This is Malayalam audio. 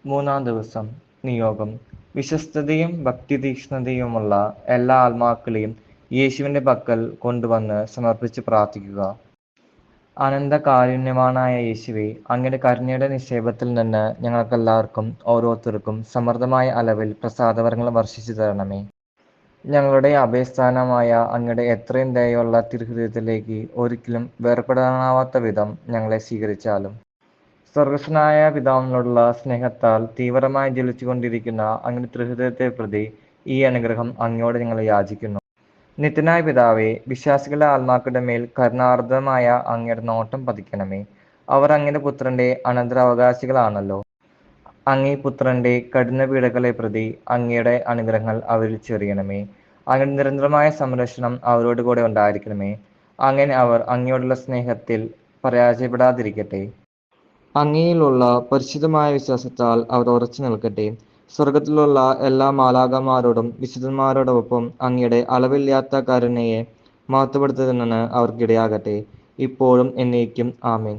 മൂന്നാം ദിവസം നിയോഗം. വിശ്വസ്തതയും ഭക്തിതീക്ഷ്ണതയുമുള്ള എല്ലാ ആത്മാക്കളെയും യേശുവിന്റെ പക്കൽ കൊണ്ടുവന്ന് സമർപ്പിച്ച് പ്രാർത്ഥിക്കുക. അനന്തകാരുണ്യവാനായ യേശുവേ, അങ്ങയുടെ കരുണയുടെ നിക്ഷേപത്തിൽ നിന്ന് ഞങ്ങൾക്കെല്ലാവർക്കും ഓരോരുത്തർക്കും സമൃദ്ധമായ അളവിൽ പ്രസാദവരങ്ങൾ വർഷിച്ചു തരണമേ. ഞങ്ങളുടെ അഭയസ്ഥാനമായ അങ്ങയുടെ എത്രയും ദയയുള്ള തിരുഹൃദയത്തിലേക്ക് ഒരിക്കലും വേർപെടാനാവാത്ത വിധം ഞങ്ങളെ സ്വീകരിച്ചാലും. സ്വർഗസ്വനായ പിതാവിനോടുള്ള സ്നേഹത്താൽ തീവ്രമായി ജ്വലിച്ചുകൊണ്ടിരിക്കുന്ന അങ്ങയുടെ തിരുഹൃദയത്തെ പ്രതി ഈ അനുഗ്രഹം അങ്ങയോട് ഞങ്ങൾ യാചിക്കുന്നു. നിത്യനായ പിതാവേ, വിശ്വാസികളുടെ ആത്മാക്കളുടെ മേൽ കരുണാർദ്രമായ അങ്ങയുടെ നോട്ടം പതിക്കണമേ. അവർ അങ്ങയുടെ പുത്രന്റെ അനന്തരാവകാശികളാണല്ലോ. അങ്ങേ പുത്രന്റെ കഠിന പീഡകളെ പ്രതി അങ്ങയുടെ അനുഗ്രഹങ്ങൾ അവരിൽ ചൊരിയണമേ. അങ്ങയുടെ നിരന്തരമായ സംരക്ഷണം അവരോട് കൂടെ ഉണ്ടായിരിക്കണമേ. അങ്ങനെ അവർ അങ്ങയോടുള്ള സ്നേഹത്തിൽ പരാജയപ്പെടാതിരിക്കട്ടെ. അങ്ങയിലുള്ള പരിശുദ്ധമായ വിശ്വാസത്താൽ അവർ ഉറച്ചു നിൽക്കട്ടെ. സ്വർഗത്തിലുള്ള എല്ലാ മാലാഖമാരോടും വിശുദ്ധന്മാരോടൊപ്പം അങ്ങയുടെ അളവില്ലാത്ത കരുണയെ മഹത്വപ്പെടുത്തുന്നതിന് അവർക്കിടയാകട്ടെ, ഇപ്പോഴും എന്നേക്കും. ആമേൻ.